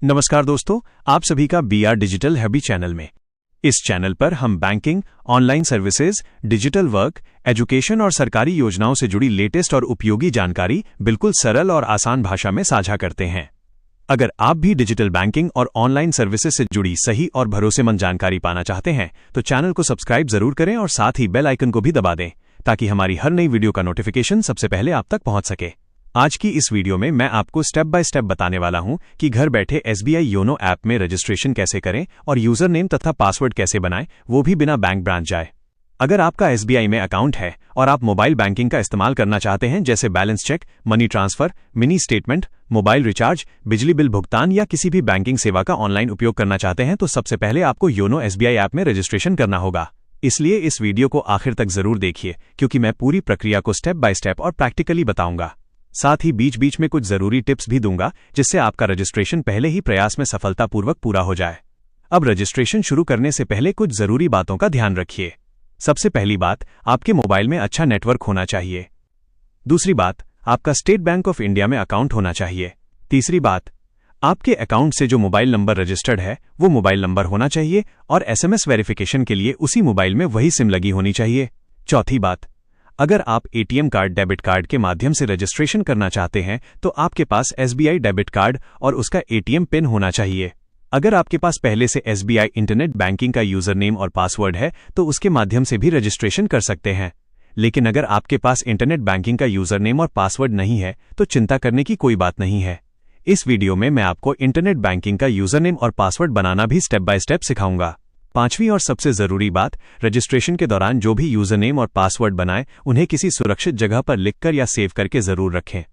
नमस्कार दोस्तों, आप सभी का BR डिजिटल हैबी चैनल में। इस चैनल पर हम banking, online services, digital work, education और सरकारी योजनाओं से जुड़ी लेटेस्ट और उपयोगी जानकारी बिल्कुल सरल और आसान भाषा में साझा करते हैं। अगर आप भी डिजिटल बैंकिंग और ऑनलाइन सर्विसेज से जुड़ी सही और भरोसेमंद जानकारी पाना चाहते हैं तो चैनल को सब्सक्राइब जरूर करें और साथ ही बेल आइकन को भी दबा दें ताकि हमारी हर नई वीडियो का नोटिफिकेशन सबसे पहले आप तक पहुंच सके। आज की इस वीडियो में मैं आपको स्टेप बाय स्टेप बताने वाला हूं कि घर बैठे SBI योनो ऐप में रजिस्ट्रेशन कैसे करें और यूजर नेम तथा पासवर्ड कैसे बनाएं, वो भी बिना बैंक ब्रांच जाए। अगर आपका SBI में अकाउंट है और आप मोबाइल बैंकिंग का इस्तेमाल करना चाहते हैं, जैसे balance check, money transfer, mini statement, mobile recharge, बिजली बिल भुगतान या किसी भी बैंकिंग सेवा का ऑनलाइन उपयोग करना चाहते हैं, तो सबसे पहले आपको योनो SBI ऐप में रजिस्ट्रेशन करना होगा। इसलिए इस वीडियो को आखिर तक जरूर देखिए क्योंकि मैं पूरी प्रक्रिया को स्टेप बाय स्टेप और प्रैक्टिकली बताऊंगा। साथ ही बीच बीच में कुछ जरूरी टिप्स भी दूंगा जिससे आपका रजिस्ट्रेशन पहले ही प्रयास में सफलतापूर्वक पूरा हो जाए। अब रजिस्ट्रेशन शुरू करने से पहले कुछ जरूरी बातों का ध्यान रखिए। सबसे पहली बात, आपके मोबाइल में अच्छा नेटवर्क होना चाहिए। दूसरी बात, आपका स्टेट बैंक ऑफ इंडिया में अकाउंट होना चाहिए। तीसरी बात, आपके अकाउंट से जो मोबाइल नंबर रजिस्टर्ड है वो मोबाइल नंबर होना चाहिए और SMS वेरिफिकेशन के लिए उसी मोबाइल में वही सिम लगी होनी चाहिए। चौथी बात, अगर आप ATM कार्ड, डेबिट कार्ड के माध्यम से रजिस्ट्रेशन करना चाहते हैं तो आपके पास SBI डेबिट कार्ड और उसका ATM पिन होना चाहिए। अगर आपके पास पहले से SBI इंटरनेट बैंकिंग का यूजर नेम और पासवर्ड है तो उसके माध्यम से भी रजिस्ट्रेशन कर सकते हैं। लेकिन अगर आपके पास इंटरनेट बैंकिंग का यूजर नेम और पासवर्ड नहीं है तो चिंता करने की कोई बात नहीं है। इस वीडियो में मैं आपको इंटरनेट बैंकिंग का यूजर नेम और पासवर्ड बनाना भी स्टेप बाय स्टेप सिखाऊंगा। पांचवी और सबसे जरूरी बात, रजिस्ट्रेशन के दौरान जो भी यूजर नेम और पासवर्ड बनाएं उन्हें किसी सुरक्षित जगह पर लिखकर या सेव करके जरूर रखें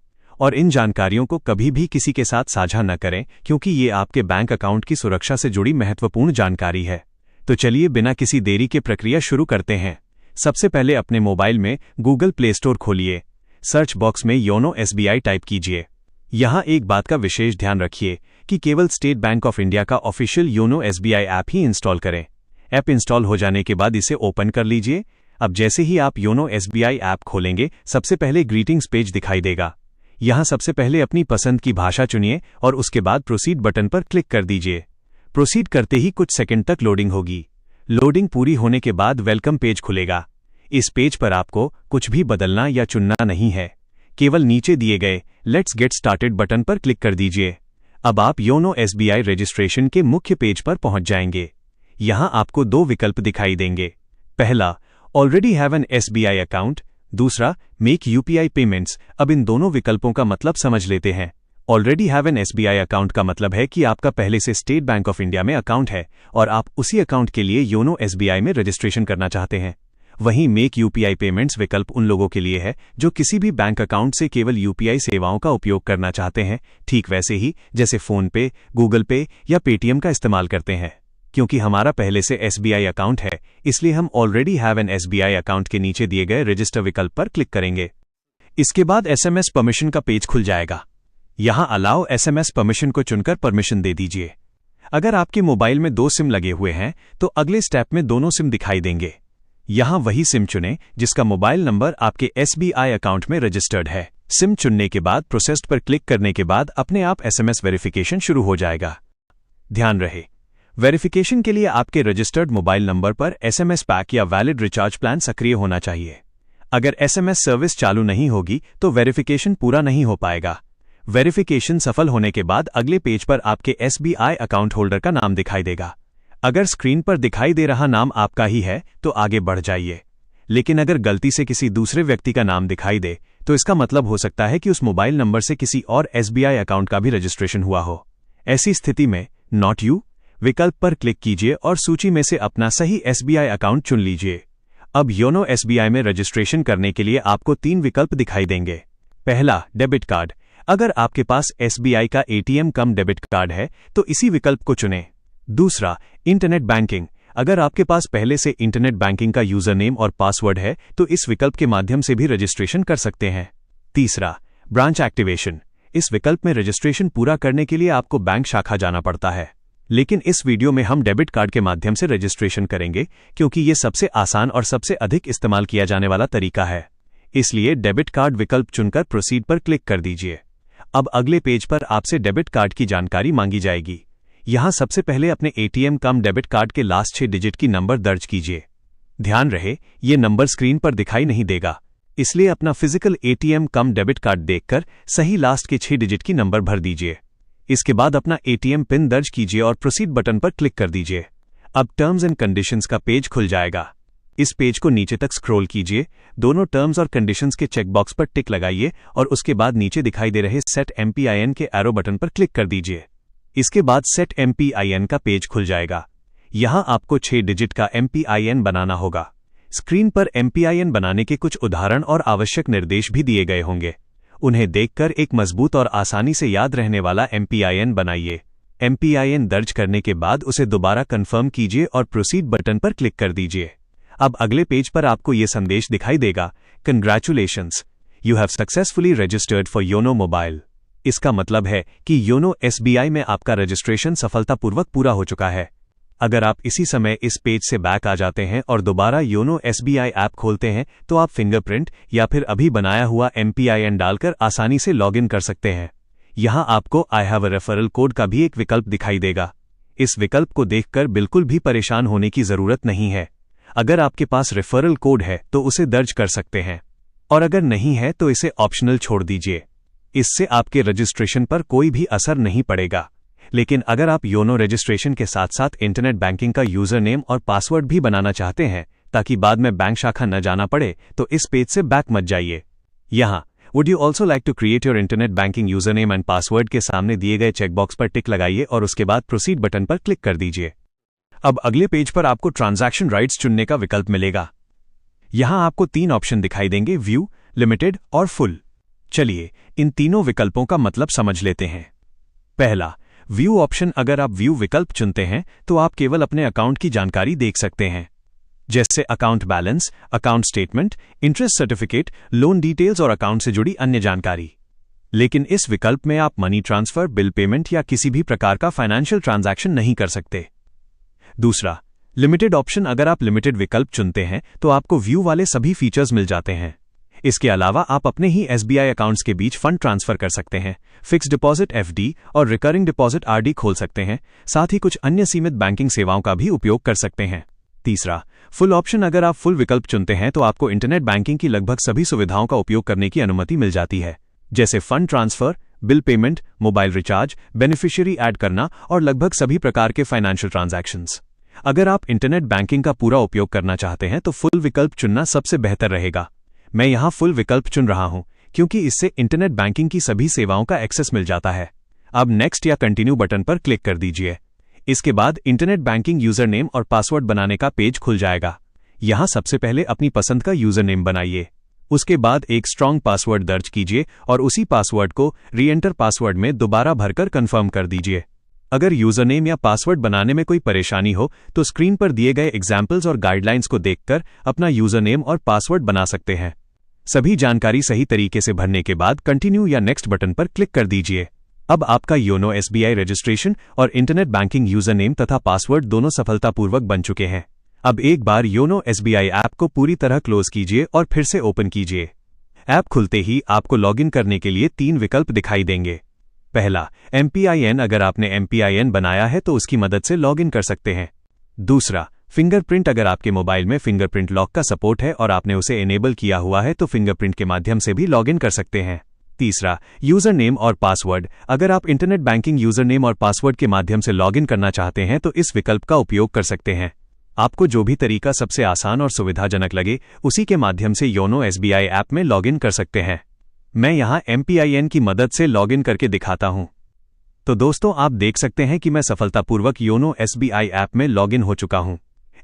और इन जानकारियों को कभी भी किसी के साथ साझा न करें क्योंकि ये आपके बैंक अकाउंट की सुरक्षा से जुड़ी महत्वपूर्ण जानकारी है। तो चलिए बिना किसी देरी के प्रक्रिया शुरू करते हैं। सबसे पहले अपने मोबाइल में गूगल प्ले स्टोर खोलिए। सर्च बॉक्स में योनो SBI टाइप कीजिए। यहाँ एक बात का विशेष ध्यान रखिए कि केवल स्टेट बैंक ऑफ इंडिया का ऑफिशियल योनो SBI ऐप ही इंस्टॉल करें। ऐप इंस्टॉल हो जाने के बाद इसे ओपन कर लीजिए। अब जैसे ही आप योनो SBI ऐप खोलेंगे, सबसे पहले ग्रीटिंग्स पेज दिखाई देगा। यहाँ सबसे पहले अपनी पसंद की भाषा चुनिए और उसके बाद प्रोसीड बटन पर क्लिक कर दीजिए। प्रोसीड करते ही कुछ सेकंड तक लोडिंग होगी। लोडिंग पूरी होने के बाद वेलकम पेज खुलेगा। इस पेज पर आपको कुछ भी बदलना या चुनना नहीं है, केवल नीचे दिए गए लेट्स गेट स्टार्टेड बटन पर क्लिक कर दीजिए। अब आप योनो SBI रजिस्ट्रेशन के मुख्य पेज पर पहुंच जाएंगे। यहां आपको दो विकल्प दिखाई देंगे। पहला, already have an SBI account, दूसरा, मेक UPI पेमेंट्स। अब इन दोनों विकल्पों का मतलब समझ लेते हैं। Already have an SBI account का मतलब है कि आपका पहले से स्टेट बैंक ऑफ इंडिया में अकाउंट है और आप उसी अकाउंट के लिए योनो SBI में रजिस्ट्रेशन करना चाहते हैं। वहीं मेक UPI पेमेंट्स विकल्प उन लोगों के लिए है जो किसी भी बैंक अकाउंट से केवल UPI सेवाओं का उपयोग करना चाहते हैं, ठीक वैसे ही जैसे फोन पे, गूगल पे या पेटीएम का इस्तेमाल करते हैं। क्योंकि हमारा पहले से SBI अकाउंट है, इसलिए हम already have an SBI account के नीचे दिए गए रजिस्टर विकल्प पर क्लिक करेंगे। इसके बाद SMS परमिशन का पेज खुल जाएगा। यहां अलाउ SMS परमिशन को चुनकर परमिशन दे दीजिए। अगर आपके मोबाइल में 2 सिम लगे हुए हैं तो अगले स्टेप में दोनों सिम दिखाई देंगे। यहां वही सिम चुनें जिसका मोबाइल नंबर आपके SBI अकाउंट में रजिस्टर्ड है। सिम चुनने के बाद प्रोसेस्ड पर क्लिक करने के बाद अपने आप SMS वेरिफिकेशन शुरू हो जाएगा। ध्यान रहे, वेरिफिकेशन के लिए आपके रजिस्टर्ड मोबाइल नंबर पर SMS पैक या वैलिड रिचार्ज प्लान सक्रिय होना चाहिए। अगर SMS सर्विस चालू नहीं होगी तो वेरिफिकेशन पूरा नहीं हो पाएगा। वेरिफिकेशन सफल होने के बाद अगले पेज पर आपके SBI अकाउंट होल्डर का नाम दिखाई देगा। अगर स्क्रीन पर दिखाई दे रहा नाम आपका ही है तो आगे बढ़ जाइए, लेकिन अगर गलती से किसी दूसरे व्यक्ति का नाम दिखाई दे तो इसका मतलब हो सकता है कि उस मोबाइल नंबर से किसी और SBI अकाउंट का भी रजिस्ट्रेशन हुआ हो। ऐसी स्थिति में नॉट यू विकल्प पर क्लिक कीजिए और सूची में से अपना सही SBI अकाउंट चुन लीजिए। अब योनो SBI में रजिस्ट्रेशन करने के लिए आपको 3 विकल्प दिखाई देंगे। पहला, डेबिट कार्ड। अगर आपके पास SBI का ATM कम डेबिट कार्ड है तो इसी विकल्प को चुनें। दूसरा, इंटरनेट बैंकिंग। अगर आपके पास पहले से इंटरनेट बैंकिंग का यूजर नेम और पासवर्ड है तो इस विकल्प के माध्यम से भी रजिस्ट्रेशन कर सकते हैं। तीसरा, ब्रांच एक्टिवेशन। इस विकल्प में रजिस्ट्रेशन पूरा करने के लिए आपको बैंक शाखा जाना पड़ता है, लेकिन इस वीडियो में हम डेबिट कार्ड के माध्यम से रजिस्ट्रेशन करेंगे क्योंकि ये सबसे आसान और सबसे अधिक इस्तेमाल किया जाने वाला तरीका है। इसलिए डेबिट कार्ड विकल्प चुनकर प्रोसीड पर क्लिक कर दीजिए। अब अगले पेज पर आपसे डेबिट कार्ड की जानकारी मांगी जाएगी। यहाँ सबसे पहले अपने एटीएम कम डेबिट कार्ड के लास्ट 6 डिजिट की नंबर दर्ज कीजिए। ध्यान रहे, ये नंबर स्क्रीन पर दिखाई नहीं देगा, इसलिए अपना फिजिकल एटीएम कम डेबिट कार्ड देखकर सही लास्ट के 6 डिजिट की नंबर भर दीजिए। इसके बाद अपना एटीएम पिन दर्ज कीजिए और प्रोसीड बटन पर क्लिक कर दीजिए। अब टर्म्स एंड कंडीशंस का पेज खुल जाएगा। इस पेज को नीचे तक स्क्रॉल कीजिए, दोनों टर्म्स और कंडीशंस के चेकबॉक्स पर टिक लगाइए और उसके बाद नीचे दिखाई दे रहे सेट एमपीआईएन के एरो बटन पर क्लिक कर दीजिए। इसके बाद सेट एमपीआईएन का पेज खुल जाएगा। यहां आपको 6 डिजिट का एमपीआईएन बनाना होगा। स्क्रीन पर एमपीआईएन बनाने के कुछ उदाहरण और आवश्यक निर्देश भी दिए गए होंगे। उन्हें देखकर एक मजबूत और आसानी से याद रहने वाला एमपीआईएन बनाइए। एमपीआईएन दर्ज करने के बाद उसे दोबारा कंफर्म कीजिए और प्रोसीड बटन पर क्लिक कर दीजिए। अब अगले पेज पर आपको ये संदेश दिखाई देगा, congratulations, you have successfully registered for YONO mobile. इसका मतलब है कि योनो एसबीआई में आपका रजिस्ट्रेशन सफलतापूर्वक पूरा हो चुका है। अगर आप इसी समय इस पेज से बैक आ जाते हैं और दोबारा योनो एसबीआई ऐप खोलते हैं तो आप फिंगरप्रिंट या फिर अभी बनाया हुआ एमपीआईएन डालकर आसानी से लॉगिन कर सकते हैं। यहां आपको I have a referral code का भी एक विकल्प दिखाई देगा। इस विकल्प को देखकर बिल्कुल भी परेशान होने की जरूरत नहीं है। अगर आपके पास रेफरल कोड है तो उसे दर्ज कर सकते हैं, और अगर नहीं है तो इसे ऑप्शनल छोड़ दीजिए। इससे आपके रजिस्ट्रेशन पर कोई भी असर नहीं पड़ेगा। लेकिन अगर आप योनो रजिस्ट्रेशन के साथ साथ इंटरनेट बैंकिंग का यूजर नेम और पासवर्ड भी बनाना चाहते हैं ताकि बाद में बैंक शाखा न जाना पड़े, तो इस पेज से बैक मत जाइए। यहाँ would you also like to create your internet banking user name and password के सामने दिए गए चेकबॉक्स पर टिक लगाइए और उसके बाद प्रोसीड बटन पर क्लिक कर दीजिए। अब अगले पेज पर आपको ट्रांजैक्शन राइट्स चुनने का विकल्प मिलेगा। यहां आपको 3 ऑप्शन दिखाई देंगे, व्यू, लिमिटेड और फुल। चलिए इन तीनों विकल्पों का मतलब समझ लेते हैं। पहला, व्यू ऑप्शन। अगर आप व्यू विकल्प चुनते हैं तो आप केवल अपने अकाउंट की जानकारी देख सकते हैं, जैसे account balance, account statement, interest certificate, loan details और अकाउंट से जुड़ी अन्य जानकारी। लेकिन इस विकल्प में आप मनी ट्रांसफर, बिल पेमेंट या किसी भी प्रकार का फाइनेंशियल ट्रांजैक्शन नहीं कर सकते। दूसरा, लिमिटेड ऑप्शन। अगर आप लिमिटेड विकल्प चुनते हैं तो आपको व्यू वाले सभी फीचर्स मिल जाते हैं। इसके अलावा आप अपने ही एसबीआई अकाउंट्स के बीच फंड ट्रांसफर कर सकते हैं, फिक्स्ड डिपॉजिट एफडी और रिकरिंग डिपॉजिट आरडी खोल सकते हैं, साथ ही कुछ अन्य सीमित बैंकिंग सेवाओं का भी उपयोग कर सकते हैं। तीसरा, फुल ऑप्शन। अगर आप फुल विकल्प चुनते हैं तो आपको इंटरनेट बैंकिंग की लगभग सभी सुविधाओं का उपयोग करने की अनुमति मिल जाती है, जैसे fund transfer, bill payment, mobile recharge, beneficiary add करना और लगभग सभी प्रकार के फाइनेंशियल ट्रांजैक्शंस। अगर आप इंटरनेट बैंकिंग का पूरा उपयोग करना चाहते हैं तो फुल विकल्प चुनना सबसे बेहतर रहेगा। मैं यहां फुल विकल्प चुन रहा हूं क्योंकि इससे इंटरनेट बैंकिंग की सभी सेवाओं का एक्सेस मिल जाता है। अब नेक्स्ट या कंटिन्यू बटन पर क्लिक कर दीजिए। इसके बाद इंटरनेट बैंकिंग यूजर नेम और पासवर्ड बनाने का पेज खुल जाएगा। यहां सबसे पहले अपनी पसंद का यूजर नेम बनाइए। उसके बाद एक स्ट्रॉन्ग पासवर्ड दर्ज कीजिए और उसी पासवर्ड को रीएंटर पासवर्ड में दोबारा भरकर कंफर्म कर दीजिए। अगर यूजर नेम या पासवर्ड बनाने में कोई परेशानी हो तो स्क्रीन पर दिए गए एग्जाम्पल्स और गाइडलाइंस को देखकर अपना यूजर नेम और पासवर्ड बना सकते हैं। सभी जानकारी सही तरीके से भरने के बाद कंटिन्यू या नेक्स्ट बटन पर क्लिक कर दीजिए। अब आपका योनो एसबीआई रजिस्ट्रेशन और इंटरनेट बैंकिंग यूजर नेम तथा पासवर्ड दोनों सफलतापूर्वक बन चुके हैं। अब एक बार योनो एसबीआई ऐप को पूरी तरह क्लोज कीजिए और फिर से ओपन कीजिए। ऐप खुलते ही आपको लॉगिन करने के लिए 3 विकल्प दिखाई देंगे। पहला, एमपीआईएन। अगर आपने एमपीआईएन बनाया है तो उसकी मदद से लॉगिन कर सकते हैं। दूसरा, फिंगरप्रिंट। अगर आपके मोबाइल में फिंगरप्रिंट लॉक का सपोर्ट है और आपने उसे एनेबल किया हुआ है तो फिंगरप्रिंट के माध्यम से भी लॉगिन कर सकते हैं। तीसरा, यूजर नेम और पासवर्ड। अगर आप इंटरनेट बैंकिंग यूजर नेम और पासवर्ड के माध्यम से लॉगिन करना चाहते हैं तो इस विकल्प का उपयोग कर सकते हैं। आपको जो भी तरीका सबसे आसान और सुविधाजनक लगे उसी के माध्यम से योनो एसबीआई ऐप में लॉगिन कर सकते हैं। मैं यहां एमपीआईएन की मदद से लॉगिन करके दिखाता हूं। तो दोस्तों, आप देख सकते हैं कि मैं सफलतापूर्वक योनो एसबीआई ऐप में लॉगिन हो चुका हूं।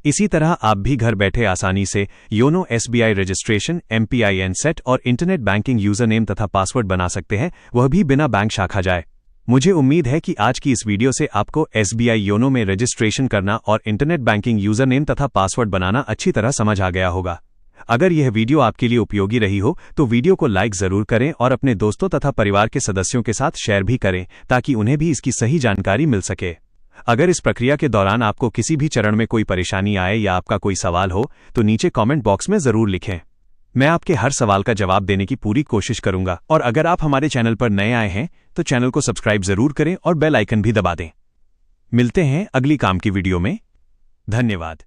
इसी तरह आप भी घर बैठे आसानी से YONO SBI registration, MPIN set और इंटरनेट बैंकिंग यूजर नेम तथा पासवर्ड बना सकते हैं, वह भी बिना बैंक शाखा जाए। मुझे उम्मीद है कि आज की इस वीडियो से आपको एसबीआई योनो में रजिस्ट्रेशन करना और इंटरनेट बैंकिंग यूजर नेम तथा पासवर्ड बनाना अच्छी तरह समझ आ गया होगा। अगर यह वीडियो आपके लिए उपयोगी रही हो तो वीडियो को लाइक जरूर करें और अपने दोस्तों तथा परिवार के सदस्यों के साथ शेयर भी करें ताकि उन्हें भी इसकी सही जानकारी मिल सके। अगर इस प्रक्रिया के दौरान आपको किसी भी चरण में कोई परेशानी आए या आपका कोई सवाल हो तो नीचे कमेंट बॉक्स में जरूर लिखें। मैं आपके हर सवाल का जवाब देने की पूरी कोशिश करूंगा। और अगर आप हमारे चैनल पर नए आए हैं तो चैनल को सब्सक्राइब जरूर करें और बेल आइकन भी दबा दें। मिलते हैं अगली काम की वीडियो में। धन्यवाद।